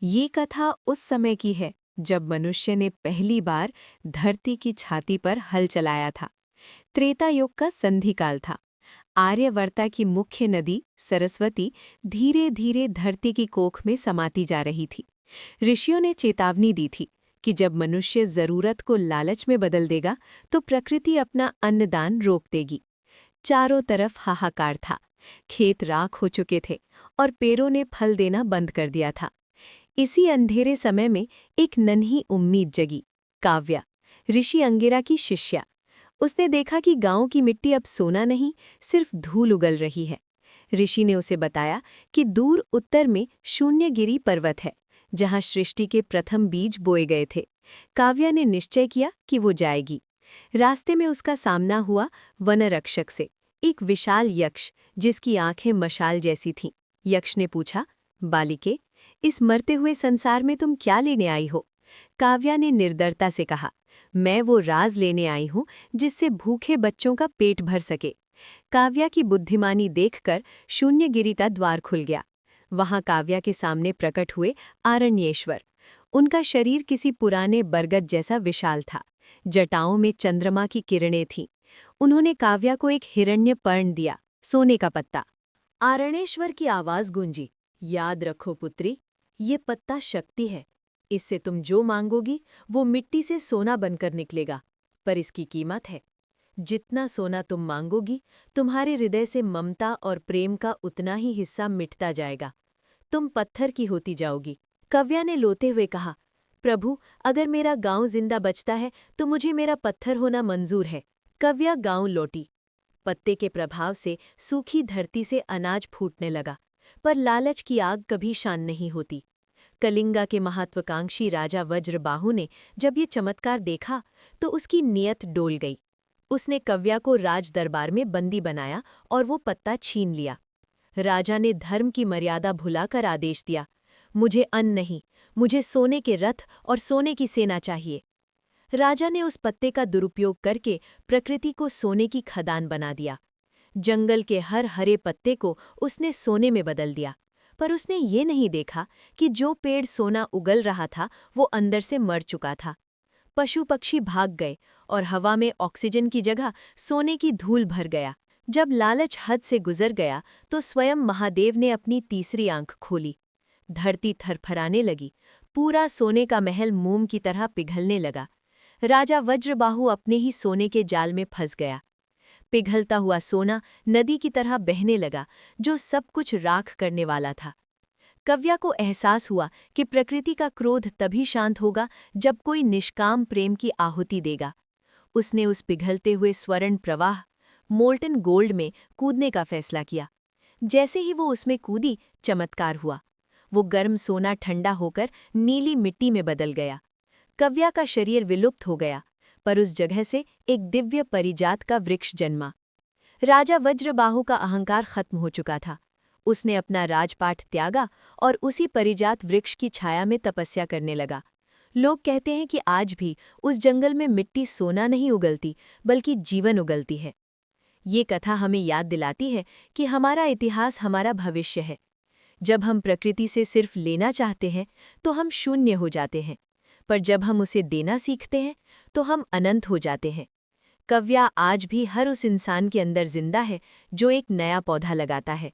ये कथा उस समय की है जब मनुष्य ने पहली बार धरती की छाती पर हल चलाया था। त्रेता युग का संधिकाल था। आर्यवर्ता की मुख्य नदी सरस्वती धीरे धीरे धरती की कोख में समाती जा रही थी। ऋषियों ने चेतावनी दी थी कि जब मनुष्य जरूरत को लालच में बदल देगा तो प्रकृति अपना अन्नदान रोक देगी। चारों तरफ हाहाकार था। खेत राख हो चुके थे और पेड़ों ने फल देना बंद कर दिया था। इसी अंधेरे समय में एक नन्ही उम्मीद जगी। काव्या, ऋषि अंगिरा की शिष्या। उसने देखा कि गांव की मिट्टी अब सोना नहीं, सिर्फ धूल उगल रही है। ऋषि ने उसे बताया कि दूर उत्तर में शून्यगिरी पर्वत है, जहां सृष्टि के प्रथम बीज बोए गए थे। काव्या ने निश्चय किया कि वो जाएगी। रास्ते में उसका सामना हुआ वनरक्षक से, एक विशाल यक्ष जिसकी आंखें मशाल जैसी थीं। यक्ष ने पूछा, बालिके, इस मरते हुए संसार में तुम क्या लेने आई हो? काव्या ने निर्दरता से कहा, मैं वो राज लेने आई हूं जिससे भूखे बच्चों का पेट भर सके। काव्या की बुद्धिमानी देखकर शून्यगिरी का द्वार खुल गया। वहां काव्या के सामने प्रकट हुए आरण्येश्वर। उनका शरीर किसी पुराने बरगद जैसा विशाल था। जटाओं में चंद्रमा की किरणें थीं। उन्होंने काव्या को एक हिरण्य पर्ण दिया, सोने का पत्ता। आरणेश्वर की आवाज गूंजी, याद रखो पुत्री, ये पत्ता शक्ति है। इससे तुम जो मांगोगी वो मिट्टी से सोना बनकर निकलेगा, पर इसकी कीमत है। जितना सोना तुम मांगोगी, तुम्हारे हृदय से ममता और प्रेम का उतना ही हिस्सा मिटता जाएगा। तुम पत्थर की होती जाओगी। कव्या ने लोते हुए कहा, प्रभु, अगर मेरा गांव जिंदा बचता है तो मुझे मेरा पत्थर होना मंजूर है। कव्या गांव लौटी। पत्ते के प्रभाव से सूखी धरती से अनाज फूटने लगा, पर लालच की आग कभी शांत नहीं होती। कलिंगा के महत्वाकांक्षी राजा वज्रबाहु ने जब ये चमत्कार देखा तो उसकी नीयत डोल गई। उसने कव्या को राज दरबार में बंदी बनाया और वो पत्ता छीन लिया। राजा ने धर्म की मर्यादा भुलाकर आदेश दिया, मुझे अन्न नहीं, मुझे सोने के रथ और सोने की सेना चाहिए। राजा ने उस पत्ते का दुरुपयोग करके प्रकृति को सोने की खदान बना दिया। जंगल के हर हरे पत्ते को उसने सोने में बदल दिया, पर उसने ये नहीं देखा कि जो पेड़ सोना उगल रहा था वो अंदर से मर चुका था। पशु पक्षी भाग गए और हवा में ऑक्सीजन की जगह सोने की धूल भर गया। जब लालच हद से गुजर गया तो स्वयं महादेव ने अपनी तीसरी आंख खोली। धरती थरथराने लगी। पूरा सोने का महल मोम की तरह पिघलने लगा। राजा वज्रबाहु अपने ही सोने के जाल में फंस गया। पिघलता हुआ सोना नदी की तरह बहने लगा, जो सब कुछ राख करने वाला था। कव्या को एहसास हुआ कि प्रकृति का क्रोध तभी शांत होगा जब कोई निष्काम प्रेम की आहुति देगा। उसने उस पिघलते हुए स्वर्ण प्रवाह, मोल्टन गोल्ड में कूदने का फैसला किया। जैसे ही वो उसमें कूदी, चमत्कार हुआ। वो गर्म सोना ठंडा होकर नीली मिट्टी में बदल गया। कव्या का शरीर विलुप्त हो गया, पर उस जगह से एक दिव्य परिजात का वृक्ष जन्मा। राजा वज्रबाहु का अहंकार खत्म हो चुका था। उसने अपना राजपाट त्यागा और उसी परिजात वृक्ष की छाया में तपस्या करने लगा। लोग कहते हैं कि आज भी उस जंगल में मिट्टी सोना नहीं उगलती, बल्कि जीवन उगलती है। ये कथा हमें याद दिलाती है कि हमारा इतिहास हमारा भविष्य है। जब हम प्रकृति से सिर्फ लेना चाहते हैं तो हम शून्य हो जाते हैं, पर जब हम उसे देना सीखते हैं तो हम अनंत हो जाते हैं। कव्या आज भी हर उस इंसान के अंदर जिंदा है जो एक नया पौधा लगाता है।